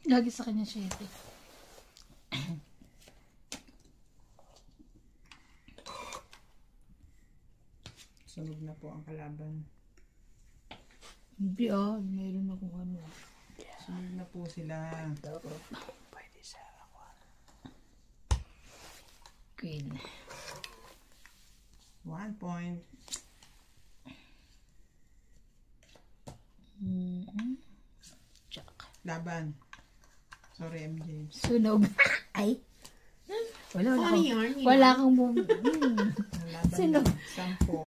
Lagi sa kanya 7. Sunog na po ang kalaban. Hindi mayroon akong ano. Sunog na po sila. Pwede sa ako. Queen. 1 point. Jack. Laban. Sorry, MJ. Sunog. Ay. Wala kang bumili. Sunog. 10.